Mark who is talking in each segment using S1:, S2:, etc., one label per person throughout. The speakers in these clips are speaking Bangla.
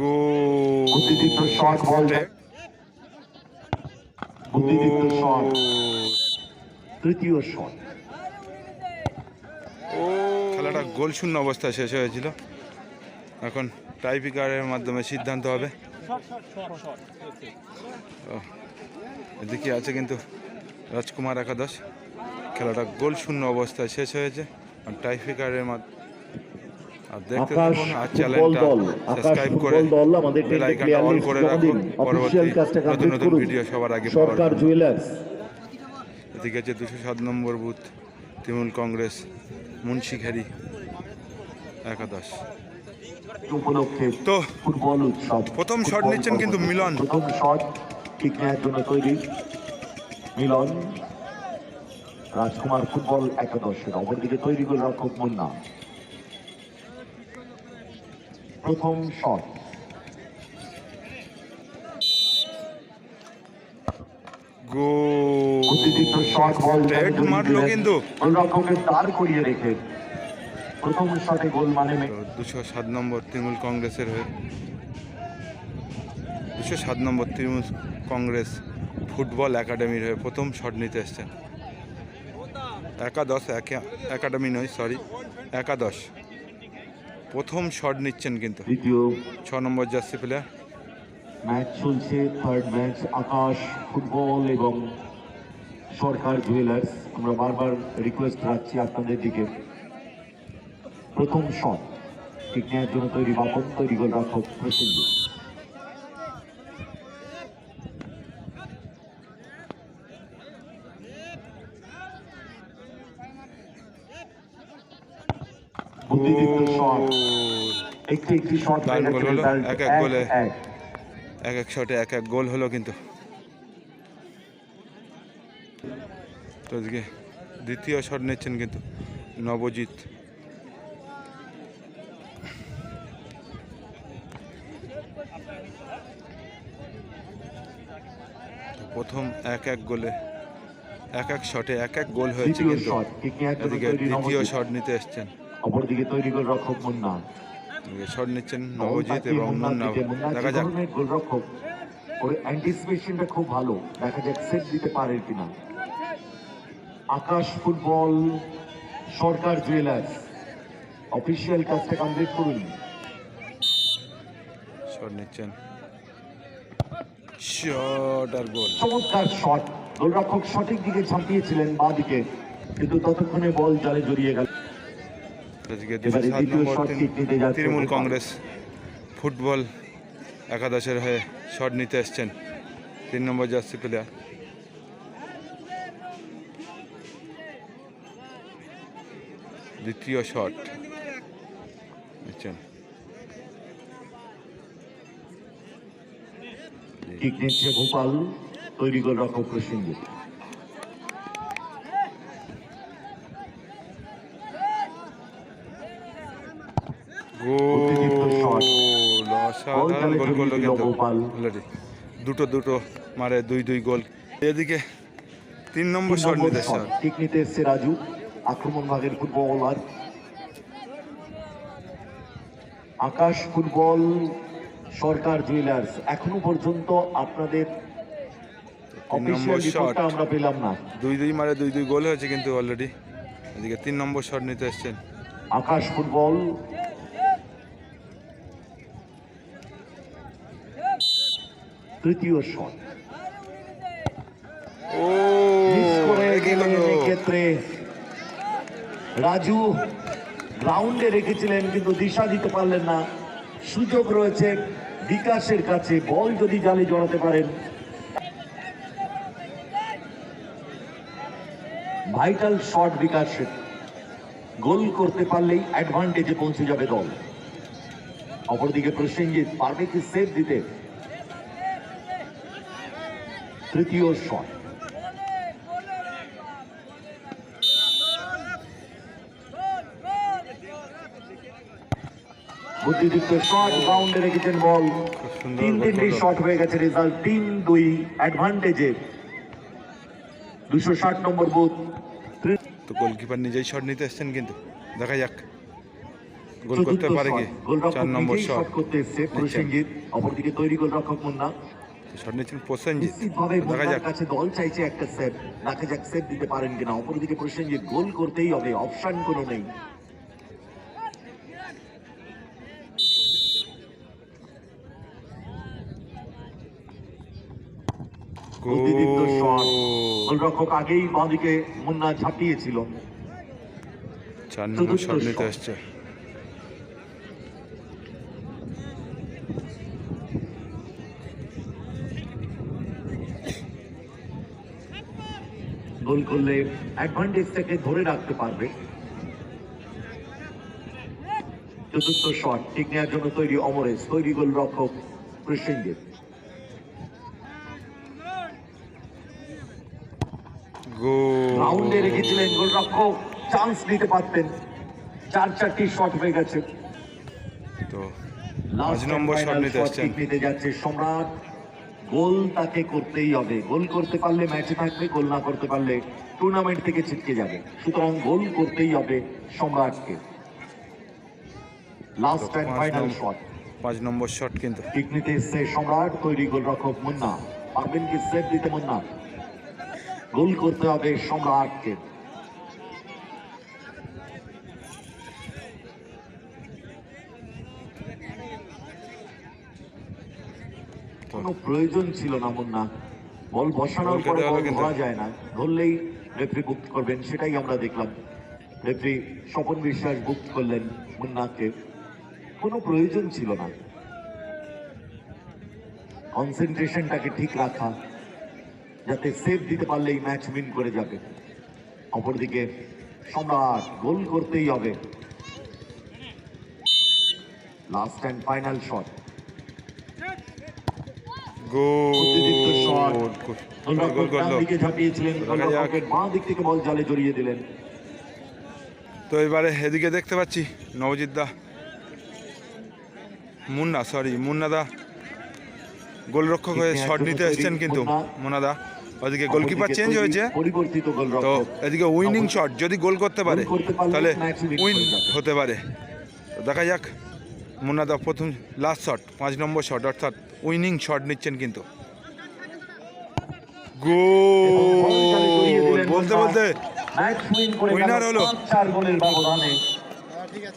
S1: বুদ্ধিদীপ্ত শট বল, বুদ্ধিদীপ্ত শট, তৃতীয় শট।
S2: খেলাটা গোল শূন্য অবস্থায় শেষ হয়েছিল। এখন টাইব্রেকারের মাধ্যমে সিদ্ধান্ত হবে। এদিকে আছে কিন্তু রাজকুমার একাদশ। খেলাটা গোল শূন্য অবস্থায় শেষ হয়েছে আর টাইব্রেকারের মাধ্যমে। আর দেখতে থাকুন আর চ্যানেলটা সাবস্ক্রাইব করে বেল আইকনটা অল করে রাখুন পরবর্তী নতুন নতুন ভিডিও সবার আগে পাওয়ার জন্য। এদিকে আছে 207 নম্বর বুথ তৃণমূল কংগ্রেস মুন্সিঘাড়ি একাদশ। তো
S1: ফুটবল উৎসব
S2: প্রথম শট নিচ্ছেন কিন্তু মিলন।
S1: প্রথম শট ঠিক নেওয়ার জন্য তৈরি মিলন। রাজকুমার ফুটবল একাদশের অপরদিকে তৈরি গোলরক্ষক মুন্না। প্রথম শট বুদ্ধিদীপ্ত শট বল
S2: মারলো কিন্তু
S1: গোলরক্ষকের দাঁড় করিয়ে রেখে প্রথম শটে গোল মানে
S2: 207 নম্বর তৃণমূল কংগ্রেসের হয়ে 207 নম্বর তৃণমূল কংগ্রেস ফুটবল একাডেমির হয়ে প্রথম শট নিতে এসছেন একাদশ। একাডেমি নয়, সরি, একাদশ। প্রথম শট নিচ্ছেন কিন্তু 6 নম্বর জার্সি প্লেয়ার।
S1: ম্যাচ চলছে, থার্ড ম্যাচ আকাশ ফুটবল এবং সরকার জুয়েলার্স। আমরা বারবার রিকোয়েস্ট রাখছি আপনাদের দিকে। প্রথম শট ঠিক নেওয়ার জন্য তৈরি বাপন, তৈরি গোলরক্ষক প্রসেনজিৎ। বুদ্ধিদীপ্ত শট, একটি শট
S2: এক এক গোলে এক এক শটে এক এক গোল হলো কিন্তু। তো এদিকে দ্বিতীয় শট নিচ্ছেন কিন্তু নবজিৎ। প্রথম এক এক গোলে এক এক শটে এক এক গোল হয়েছে কিন্তু। এদিকে দ্বিতীয় শট নিতে এসছেন।
S1: অপরদিকে তৈরি গোলরক্ষক মুন্না।
S2: শট নিচ্ছেন নবজিৎ এবং মুন্না। দেখা যাক
S1: গোলরক্ষক ওর অ্যান্টিসিপেশনটা খুব ভালো, দেখা যাক সেট দিতে পারে কিনা। আকাশ ফুটবল সরকার জুয়েলার্স অফিসিয়াল কাজটা কমপ্লিট করুন।
S2: শট নিচ্ছেন, শট আর গোল।
S1: চমৎকার শট, গোলরক্ষক সঠিক দিকে ঝাঁপিয়েছিলেন বাঁ দিকে, কিন্তু ততক্ষণে বল জালে জড়িয়ে গেল।
S2: তৃণমূল কংগ্রেস ফুটবল একাদশের হয়ে শট নিতে এসছেন 3 নম্বর জার্সি প্লেয়ার। দ্বিতীয় শট নিচ্ছেন।
S1: ঠিক নিচ্ছে ভোপাল, তৈরি গোলরক্ষক প্রসেনজিৎ।
S2: অসাধারণ গোল করলো কিন্তু অলরেডি দুটো মারে 2-2 গোল। এদিকে 3 নম্বর শট নিতে
S1: ঠিক নিতে এসছে রাজু, আক্রমণ ভাগের ফুটবলার। আকাশ ফুটবল সরকার জুয়েলার্স এখনো পর্যন্ত আপনাদের অফিশিয়াল রিপোর্টটা আমরা পেলাম না।
S2: 2-2 মারে 2-2 গোল হয়েছে কিন্তু অলরেডি। এদিকে 3 নম্বর শট নিতে এসছেন
S1: আকাশ ফুটবল। তৃতীয় শট ক্ষেত্রে রাজু গ্রাউন্ডে রেখেছিলেন কিন্তু দিশা দিতে পারলেন না। সুযোগ রয়েছে বিকাশের কাছে, বল যদি জালে জড়াতে পারেন। ভাইটাল শট বিকাশের, গোল করতে পারলেই অ্যাডভান্টেজে পৌঁছে যাবে দল। অপরদিকে প্রসেনজিৎ পারবে কি সেভ দিতে। তৃতীয় শট বুদ্ধিদীপ্ত শট, বাউন্ডে রেখেছেন বল। 3-3 শট হয়ে গেছে, রেজাল্ট 3-2 অ্যাডভান্টেজে 260 নম্বর বুথ।
S2: তো গোলকিপার নিজেই শট নিতে এসছেন কিন্তু দেখা যাক। গোল করতে পারে কি? 4 নম্বর শট
S1: করতে এসছে প্রসেনজিৎ, অপরদিকে তৈরি গোলরক্ষক মুন্না।
S2: শট নিচ্ছেন প্রসেনজিৎ,
S1: নিশ্চিতভাবে
S2: দেখা
S1: মুন্নার
S2: যাক।
S1: কাছে দল চাইছে একটা সেভ, দেখা যাক সেভ দিতে পারেন কিনা। অপরদিকে প্রসেনজিৎ, গোল করতেই হবে, অপশন কোনো নেই। বুদ্ধিদীপ্ত শট, গোলরক্ষক আগেই বাঁদিকে মুন্না ঝাঁপিয়েছিল।
S2: 4 নম্বর শট নিতে এসছে।
S1: গোল করলে অ্যাডভান্টেজটাকে ধরে রাখতে পারবে। চতুর্থ শট ঠিক নেওয়ার জন্য তৈরি অমরেশ, তৈরি গোলরক্ষক প্রসেনজিৎ। রাউন্ডে রেখেছিলেন গোলরক্ষক, চান্স নিতে পারতেন। 4-4টি শট হয়ে গেছে।
S2: তো 5 নম্বর শট নিতে এসছেন।
S1: নিতে যাচ্ছে সম্রাট, গোল তাকে করতেই হবে। গোল করতে পারলে ম্যাচে থাকবে, গোল না করতে পারলে টুর্নামেন্ট থেকে ছিটকে যাবে। সুতরাং গোল করতেই হবে সম্রাটকে। লাস্ট এন্ড ফাইনাল শট,
S2: 5 নম্বর শট কিন্তু
S1: ঠিক নিতে এসছে সম্রাট, তৈরি গোলরক্ষক মুন্না। পারবেন কি সেভ দিতে মুন্না? গোল করতে হবে সম্রাটকে। কোনো প্রয়োজন ছিল না মুন্না, বল বসানোর পরে বল ধরা যায় না, ধরলেই রেফারি বুক করবেন, সেটাই আমরা দেখলাম। রেফারি স্বপন বিশ্বাস বুক করলেন মুন্নাকে, কোনো প্রয়োজন ছিল না। কনসেন্ট্রেশনটাকে ঠিক রাখা, যাতে সেভ দিতে পারলেই ম্যাচ উইন করে যাবে। অপরদিকে সম্রাট, গোল করতেই হবে। লাস্ট এন্ড ফাইনাল শট, ঝাঁপিয়েছিলেন গোলরক্ষকের বাঁ দিক থেকে বল জালে জড়িয়ে দিলেন।
S2: তো এবারে এদিকে দেখতে পাচ্ছি নবজিৎ দা, মুন্না দা গোলরক্ষক হয়ে শট নিতে এসছেন, কিন্তু মুন্না দা ওদিকে গোলকিপার চেঞ্জ হয়েছে।
S1: পরিবর্তিত
S2: তো
S1: গোলরক্ষক,
S2: এদিকে উইনিং শট, যদি গোল করতে পারে তাহলে উইন হতে পারে। তো দেখা যাক, মুন্না দা প্রথম লাস্ট শট 5 নম্বর শট, অর্থাৎ উইনিং শট নিচ্ছেন কিন্তু। গোল বলতে বলতে উইনার হলো
S1: 4 গোলের ব্যবধানে।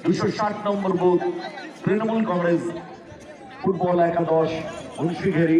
S1: 260 নম্বর বুথ তৃণমূল কংগ্রেস ফুটবল একাদশ মুন্সিঘেরি।